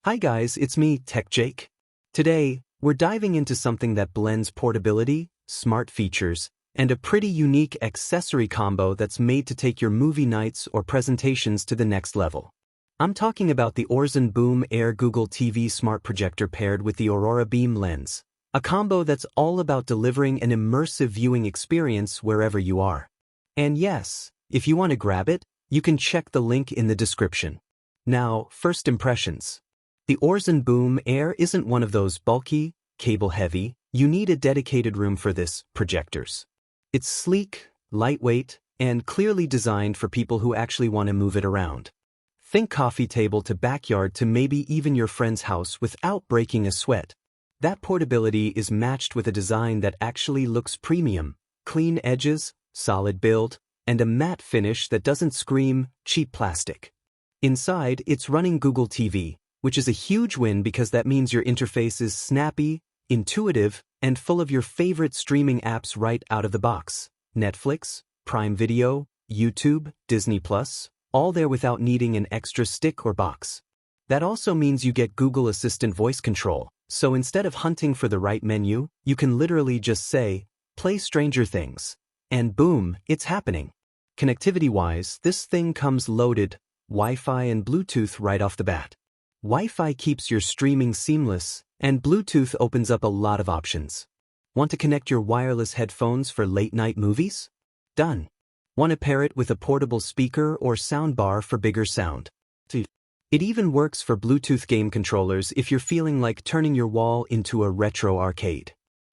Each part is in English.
Hi guys, it's me, Tech Jake. Today, we're diving into something that blends portability, smart features, and a pretty unique accessory combo that's made to take your movie nights or presentations to the next level. I'm talking about the Aurzen Boom Air Google TV Smart Projector paired with the AuroraBeam Lens, a combo that's all about delivering an immersive viewing experience wherever you are. And yes, if you want to grab it, you can check the link in the description. Now, first impressions. The Aurzen Boom Air isn't one of those bulky, cable-heavy, you need a dedicated room for this projectors. It's sleek, lightweight, and clearly designed for people who actually want to move it around. Think coffee table to backyard to maybe even your friend's house without breaking a sweat. That portability is matched with a design that actually looks premium, clean edges, solid build, and a matte finish that doesn't scream cheap plastic. Inside, it's running Google TV, which is a huge win because that means your interface is snappy, intuitive, and full of your favorite streaming apps right out of the box. Netflix, Prime Video, YouTube, Disney+, all there without needing an extra stick or box. That also means you get Google Assistant voice control, so instead of hunting for the right menu, you can literally just say, "Play Stranger Things," and boom, it's happening. Connectivity-wise, this thing comes loaded, Wi-Fi and Bluetooth right off the bat. Wi-Fi keeps your streaming seamless, and Bluetooth opens up a lot of options. Want to connect your wireless headphones for late-night movies? Done. Want to pair it with a portable speaker or soundbar for bigger sound? It even works for Bluetooth game controllers if you're feeling like turning your wall into a retro arcade.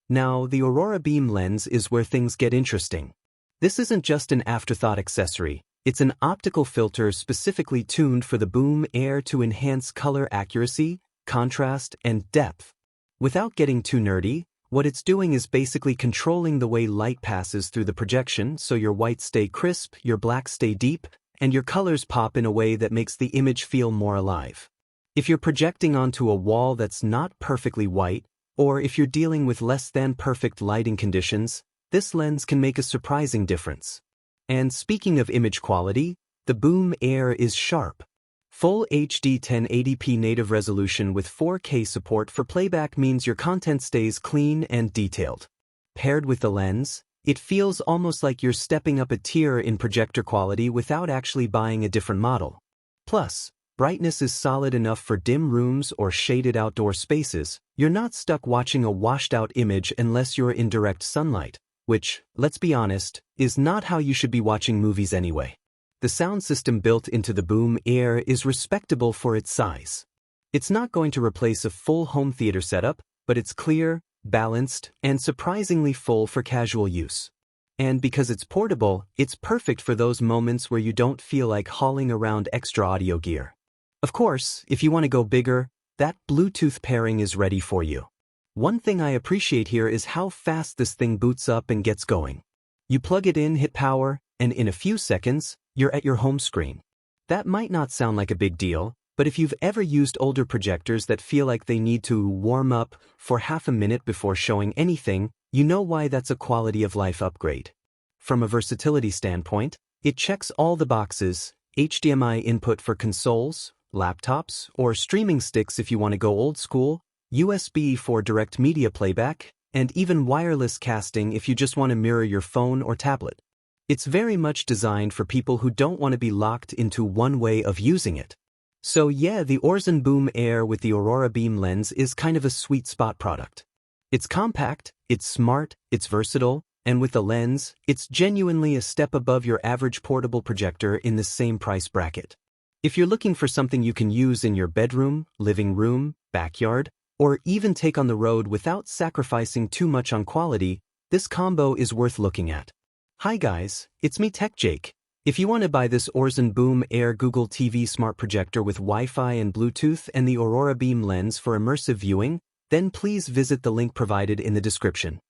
Now, the AuroraBeam Lens is where things get interesting. This isn't just an afterthought accessory. It's an optical filter specifically tuned for the Boom Air to enhance color accuracy, contrast, and depth. Without getting too nerdy, what it's doing is basically controlling the way light passes through the projection so your whites stay crisp, your blacks stay deep, and your colors pop in a way that makes the image feel more alive. If you're projecting onto a wall that's not perfectly white, or if you're dealing with less than perfect lighting conditions, this lens can make a surprising difference. And speaking of image quality, the Boom Air is sharp. Full HD 1080p native resolution with 4K support for playback means your content stays clean and detailed. Paired with the lens, it feels almost like you're stepping up a tier in projector quality without actually buying a different model. Plus, brightness is solid enough for dim rooms or shaded outdoor spaces. You're not stuck watching a washed-out image unless you're in direct sunlight, which, let's be honest, is not how you should be watching movies anyway. The sound system built into the Boom Air is respectable for its size. It's not going to replace a full home theater setup, but it's clear, balanced, and surprisingly full for casual use. And because it's portable, it's perfect for those moments where you don't feel like hauling around extra audio gear. Of course, if you want to go bigger, that Bluetooth pairing is ready for you. One thing I appreciate here is how fast this thing boots up and gets going. You plug it in, hit power, and in a few seconds, you're at your home screen. That might not sound like a big deal, but if you've ever used older projectors that feel like they need to warm up for half a minute before showing anything, you know why that's a quality of life upgrade. From a versatility standpoint, it checks all the boxes: HDMI input for consoles, laptops, or streaming sticks if you want to go old school, USB for direct media playback, and even wireless casting if you just want to mirror your phone or tablet. It's very much designed for people who don't want to be locked into one way of using it. So yeah, the Aurzen Boom Air with the AuroraBeam Lens is kind of a sweet spot product. It's compact, it's smart, it's versatile, and with the lens, it's genuinely a step above your average portable projector in the same price bracket. If you're looking for something you can use in your bedroom, living room, backyard, or even take on the road without sacrificing too much on quality, this combo is worth looking at. Hi guys, it's me Tech Jake. If you want to buy this Aurzen Boom Air Google TV Smart Projector with Wi-Fi and Bluetooth and the AuroraBeam Lens for immersive viewing, then please visit the link provided in the description.